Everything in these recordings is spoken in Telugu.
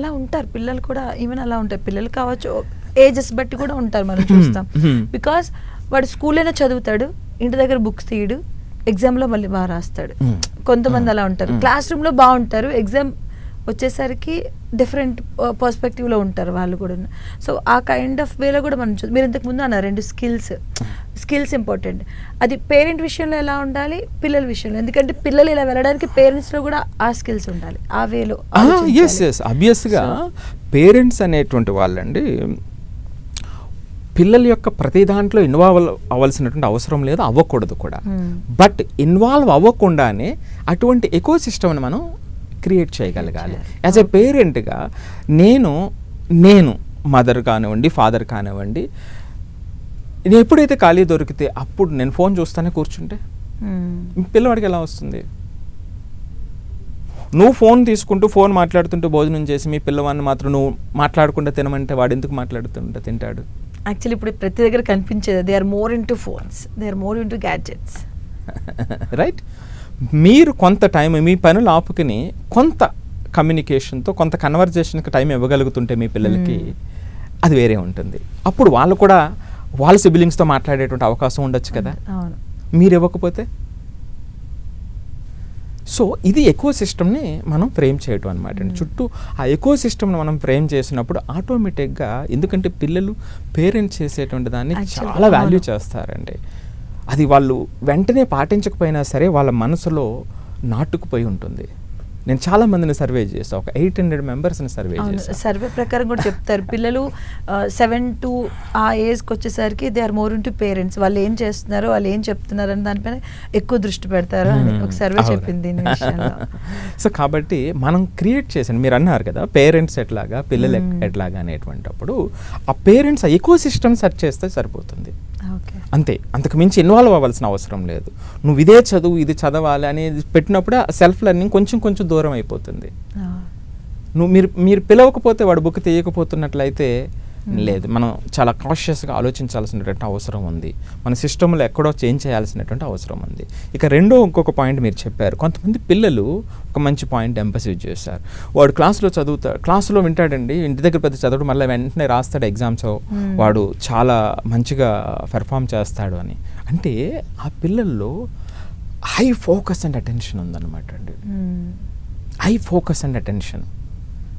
అలా ఉంటారు పిల్లలు కూడా, ఈవెన్ అలా ఉంటారు పిల్లలు కావచ్చు, ఏజెస్ బట్టి కూడా ఉంటారు మనం చూస్తాం. బికాస్ వాడు స్కూల్లోనే చదువుతాడు, ఇంటి దగ్గర బుక్స్ తీయడు, ఎగ్జామ్లో మళ్ళీ బాగా రాస్తాడు. కొంతమంది అలా ఉంటారు, క్లాస్ రూమ్లో బాగుంటారు, ఎగ్జామ్ వచ్చేసరికి డిఫరెంట్ పర్స్పెక్టివ్లో ఉంటారు వాళ్ళు కూడా. సో ఆ కైండ్ ఆఫ్ వేలో కూడా మనం మీరు ఇంతకుముందు అన్నారు 2 స్కిల్స్ ఇంపార్టెంట్. అది పేరెంట్ విషయంలో ఎలా ఉండాలి, పిల్లల విషయంలో, ఎందుకంటే పిల్లలు ఇలా వెళ్ళడానికి పేరెంట్స్లో కూడా ఆ స్కిల్స్ ఉండాలి, ఆ వేలో. ఎస్ అబ్వియస్గా పేరెంట్స్ అనేటువంటి వాళ్ళండి పిల్లల యొక్క ప్రతి దాంట్లో ఇన్వాల్వ్ అవ్వాల్సినటువంటి అవసరం లేదు, అవ్వకూడదు కూడా. బట్ ఇన్వాల్వ్ అవ్వకుండానే అటువంటి ఎకో సిస్టమ్ని మనం క్రియేట్ చేయగలగాలి. యాజ్ ఎ పేరెంట్గా నేను మదర్ కానివ్వండి, ఫాదర్ కానివ్వండి, నేను ఎప్పుడైతే ఖాళీ దొరికితే అప్పుడు నేను ఫోన్ చూస్తానే కూర్చుంటే పిల్లవాడికి ఎలా వస్తుంది? నువ్వు ఫోన్ తీసుకుంటూ ఫోన్ మాట్లాడుతుంటూ భోజనం చేసి మీ పిల్లవాడిని మాత్రం నువ్వు మాట్లాడకుండా తినమంటే వాడు ఎందుకు మాట్లాడుతుంటే తింటాడు? యాక్చువల్లీ ఇప్పుడు ప్రతి దగ్గర కనిపించేది they are more into phones, they are more into gadgets. Right. మీరు కొంత టైం మీ పనులు ఆపుకుని కొంత కమ్యూనికేషన్తో కొంత కన్వర్జేషన్కి టైం ఇవ్వగలుగుతుంటే మీ పిల్లలకి అది వేరే ఉంటుంది. అప్పుడు వాళ్ళు కూడా వాళ్ళ సిబ్లింగ్స్తో మాట్లాడేటువంటి అవకాశం ఉండొచ్చు కదా, మీరు ఇవ్వకపోతే. సో ఇది ఎకో సిస్టమ్ని మనం ఫ్రేమ్ చేయటం అనమాట అండి. చుట్టూ ఆ ఎకో సిస్టమ్ని మనం ఫ్రేమ్ చేసినప్పుడు ఆటోమేటిక్గా, ఎందుకంటే పిల్లలు పేరెంట్స్ చేసేటువంటి దాన్ని చాలా వాల్యూ చేస్తారండి. అది వాళ్ళు వెంటనే పాటించకపోయినా సరే వాళ్ళ మనసులో నాటుకుపోయి ఉంటుంది. నేను చాలా మందిని సర్వే చేస్తాను, ఒక 800 మెంబర్స్ని సర్వే చేస్తాను. సర్వే ప్రకారం కూడా చెప్తారు పిల్లలు 7 to ఆ ఏజ్కి వచ్చేసరికి they are more into parents, వాళ్ళు ఏం చేస్తున్నారు, వాళ్ళు ఏం చెప్తున్నారు అని దానిపైన ఎక్కువ దృష్టి పెడతారు అని ఒక సర్వే చెప్పింది. సో కాబట్టి మనం క్రియేట్ చేసాను, మీరు అన్నారు కదా పేరెంట్స్ ఎట్లాగా పిల్లలు ఎట్లాగా అనేటువంటిప్పుడు ఆ పేరెంట్స్ ఆ ఎకో సిస్టమ్ సెర్చ్ చేస్తే సరిపోతుంది అంతే. అంతకు మించి ఇన్వాల్వ్ అవ్వాల్సిన అవసరం లేదు. నువ్వు ఇదే చదువు, ఇది చదవాలి అనేది పెట్టినప్పుడు సెల్ఫ్ లెర్నింగ్ కొంచెం దూరం అయిపోతుంది. మీరు పిలవకపోతే వాడు బుక్ తీయకపోతున్నట్లయితే లేదు, మనం చాలా కాషియస్గా ఆలోచించాల్సినటువంటి అవసరం ఉంది. మన సిస్టంలో ఎక్కడో చేంజ్ చేయాల్సినటువంటి అవసరం ఉంది. ఇక ఇంకొక పాయింట్ మీరు చెప్పారు, కొంతమంది పిల్లలు ఒక మంచి పాయింట్ ఎంఫసైజ్ చేశారు. వాడు క్లాసులో వింటాడండి, ఇంటి దగ్గర పెద్ద చదవడం, మళ్ళీ వెంటనే రాస్తాడు ఎగ్జామ్స్, వాడు చాలా మంచిగా పెర్ఫామ్ చేస్తాడు అని. అంటే ఆ పిల్లల్లో హై ఫోకస్ అండ్ అటెన్షన్ ఉందన్నమాట అండి. హై ఫోకస్ అండ్ అటెన్షన్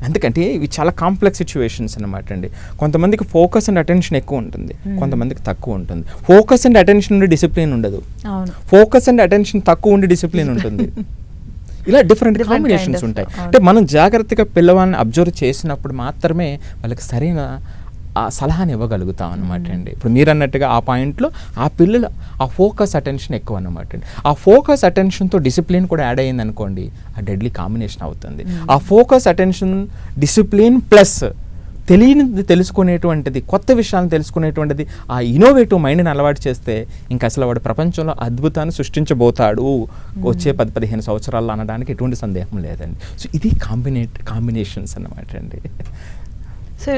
ఎందుకంటే ఇవి చాలా కాంప్లెక్స్ సిచ్యువేషన్స్ అనమాట అండి. కొంతమందికి ఫోకస్ అండ్ అటెన్షన్ ఎక్కువ ఉంటుంది, కొంతమందికి తక్కువ ఉంటుంది. ఫోకస్ అండ్ అటెన్షన్ ఉండి డిసిప్లిన్ ఉండదు, ఫోకస్ అండ్ అటెన్షన్ తక్కువ ఉండి డిసిప్లిన్ ఉంటుంది. ఇలా డిఫరెంట్ కాంబినేషన్స్ ఉంటాయి. అంటే మనం జాగ్రత్తగా పిల్లవాడిని అబ్జర్వ్ చేసినప్పుడు మాత్రమే వాళ్ళకి సరైన ఆ సలహాని ఇవ్వగలుగుతాం అనమాట అండి. ఇప్పుడు మీరు అన్నట్టుగా ఆ పాయింట్లో ఆ పిల్లలు ఆ ఫోకస్ అటెన్షన్ ఎక్కువ అనమాట అండి. ఆ ఫోకస్ అటెన్షన్తో డిసిప్లిన్ కూడా యాడ్ అయ్యింది అనుకోండి, ఆ డెడ్లీ కాంబినేషన్ అవుతుంది. ఆ ఫోకస్ అటెన్షన్ డిసిప్లిన్ ప్లస్ తెలియనిది తెలుసుకునేటువంటిది, కొత్త విషయాలను తెలుసుకునేటువంటిది, ఆ ఇన్నోవేటివ్ మైండ్ని అలవాటు చేస్తే ఇంకా అసలు వాడు ప్రపంచంలో అద్భుతాన్ని సృష్టించబోతాడు వచ్చే 10-15 సంవత్సరాల్లో అనడానికి ఎటువంటి సందేహం లేదండి. సో ఇది కాంబినేషన్స్ అన్నమాట అండి.